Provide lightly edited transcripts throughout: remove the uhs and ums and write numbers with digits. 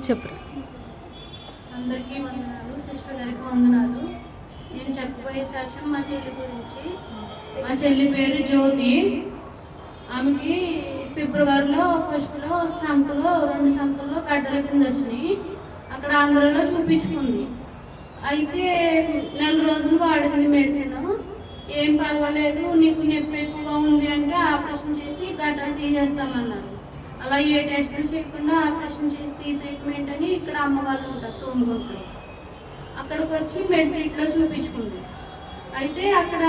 చెప్పు. అందరికీ వందనాలు, సిస్టర్ గారికి వందనాలు. నేను చెప్పబోయే సాక్ష్యం మా చెల్లి గురించి. మా చెల్లి పేరు జ్యోతి. ఆమెకి ఫిబ్రవరిలో ఫస్ట్లో సంఖ్యలో 2 సంఖ్యల్లో గడ్డల కింద వచ్చినాయి. అక్కడ ఆంధ్రలో చూపించుకుంది. అయితే 4 రోజులు వాడింది మెడిసిన్. ఏం పర్వాలేదు, నీకు నొప్పి ఎక్కువగా ఉంది అంటే ఆపరేషన్ చేసి గడ్డలు తీసేస్తామన్నారు. అలా ఏ టెస్టులు చేయకుండా ఆపరేషన్ చేసి తీసేయటమేంటని ఇక్కడ అమ్మ వాళ్ళు ఉంటారు తోముకుంటారు. అక్కడికి వచ్చి మెడిసిట్లో చూపించుకుంది. అయితే అక్కడ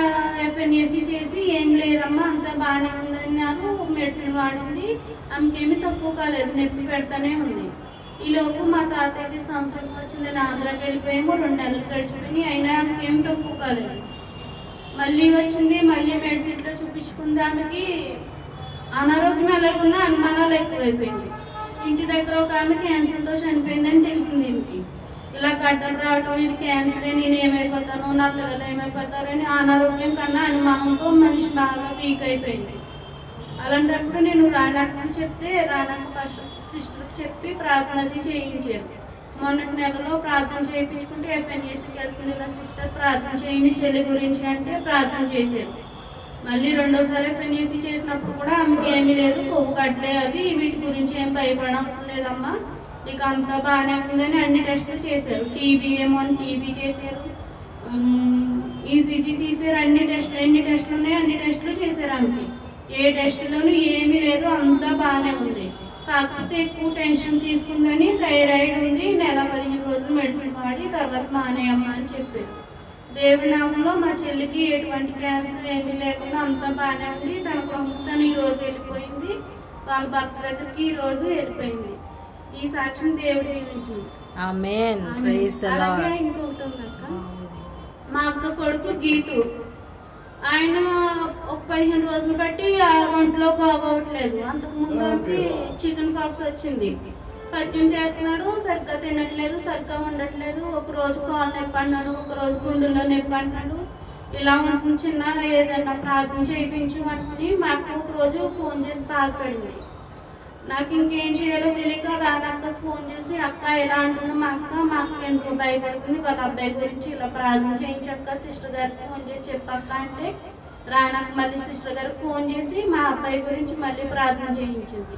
FNAC చేసి ఏం లేదమ్మా అంతా బాగానే ఉందన్నారు. మెడిసిన్ వాడింది, ఆమెకేమీ తక్కువ కాలేదు, నొప్పి పెడతానే ఉంది. ఈలోపు మా తాతయ్యకి సంవత్సరం వచ్చిందని ఆంధ్రాకి వెళ్ళిపోయాము. 2 నెలలు గడిచిపోయి అయినా ఆమెకేమీ తక్కువ కాలేదు. మళ్ళీ వచ్చింది, మళ్ళీ మెడిసిట్లో చూపించుకుంది. ఆమెకి అనారోగ్యం ఎలాగున్నా అనుమానాలు ఎక్కువైపోయింది. ఇంటి దగ్గర ఒక ఆమె క్యాన్సర్తో చనిపోయిందని తెలిసింది. ఈమెకి ఇలా గడ్డలు రావటం, ఇది క్యాన్సరే, నేను ఏమైపోతాను, నా పిల్లలు ఏమైపోతారని అనారోగ్యం కన్నా అనుమానంతో మనిషి బాగా వీక్ అయిపోయింది. అలాంటప్పుడు నేను రానక్కకి చెప్తే రానక్క సిస్టర్కి చెప్పి ప్రార్థన అది చేయించారు. మొన్నటి నెలలో ప్రార్థన చేయించుకుంటే FNACకి వెళ్తుంది ఇలా సిస్టర్ ప్రార్థన చేయండి చెల్లి గురించి అంటే ప్రార్థన చేశారు. మళ్ళీ రెండోసారి FNAC చేసినప్పుడు కూడా ఆమెకి ఏమీ లేదు, కొవ్వు గడ్డలే, అవి వీటి గురించి ఏం భయపడవసరం లేదమ్మా, ఇక అంతా బాగానే ఉందని అన్ని టెస్టులు చేశారు. టీబీ ఏమో అని టీబీ చేశారు, ECG తీశారు. ఎన్ని టెస్టులు ఉన్నాయో అన్ని టెస్టులు చేశారు. ఆమెకి ఏ టెస్టులోనూ ఏమీ లేదు, అంతా బాగానే ఉంది. కాకపోతే ఎక్కువ టెన్షన్ తీసుకుందని థైరాయిడ్ ఉంది, నెల 15 రోజులు మెడిసిన్ వాడి తర్వాత మానేయమ్మా అని చెప్పారు. దేవుడి నామంలో మా చెల్లికి ఎటువంటి క్యాన్సర్ ఏమీ లేకుండా అంతా బాగానే ఉంది. తన ప్రభుత్వం ఈరోజు వెళ్ళిపోయింది, వాళ్ళ భర్త దగ్గరికి ఈరోజు వెళ్ళిపోయింది. ఈ సాక్ష్యం దేవుడి దీవించింది. ఆమేన్. Praise the lord. అలాగే ఇంకొకటి ఉంది అక్క, మా అక్క కొడుకు గీతు. ఆయన ఒక 15 రోజులు బట్టి ఆ ఒంట్లో బాగోవట్లేదు. అంతకుముందు చికెన్ పాక్స్ వచ్చింది. పత్యం చేస్తున్నాడు, సరిగ్గా తినట్లేదు, సరిగ్గా ఉండట్లేదు. ఒక రోజు కాలు నొప్పి అన్నాడు, ఒక రోజు గుండెల్లో నొప్పి అన్నాడు. ఇలా ఉంటుంది, చిన్న ఏదన్నా ప్రార్థన చేయించు అనుకుని మా అక్క ఒక రోజు ఫోన్ చేసి బాధపడింది. నాకు ఇంకేం చేయాలో తెలియక రానక్కకు ఫోన్ చేసి అక్క ఎలా అంటుందో మా అక్క ఎందుకు భయపడుతుంది, వాళ్ళ అబ్బాయి గురించి ఇలా ప్రార్థన చేయించక్క సిస్టర్ గారికి ఫోన్ చేసి చెప్పక్క అంటే రానక్క మళ్ళీ సిస్టర్ గారికి ఫోన్ చేసి మా అబ్బాయి గురించి మళ్ళీ ప్రార్థన చేయించింది.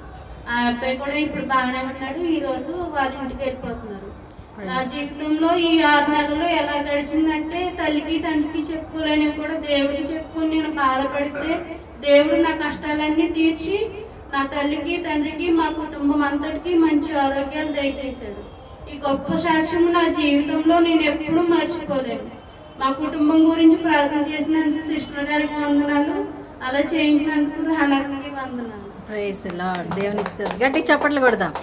ఆ అబ్బాయి కూడా ఇప్పుడు బాగానే ఉన్నాడు, ఈరోజు వాళ్ళ ఇంటికి వెళ్ళిపోతున్నారు. నా జీవితంలో ఈ 6 నెలలు ఎలా గడిచిందంటే తల్లికి తండ్రికి చెప్పుకోలేనివి కూడా దేవుడికి చెప్పుకొని నేను బాధపడితే దేవుడు నా కష్టాలన్నీ తీర్చి నా తల్లికి తండ్రికి మా కుటుంబం అంతటికి మంచి ఆరోగ్యాలు దయచేశాడు. ఈ గొప్ప సాక్ష్యం నా జీవితంలో నేను ఎప్పుడూ మర్చిపోలేను. మా కుటుంబం గురించి ప్రార్థన చేసినందుకు సిస్టర్ గారికి వందనాలు, అలా చేయించినందుకు రానక్కకి వందనాలు. Praise the lord. దేవునికి స్తోత్రం. గట్టిగా చప్పట్లు కొడదాం.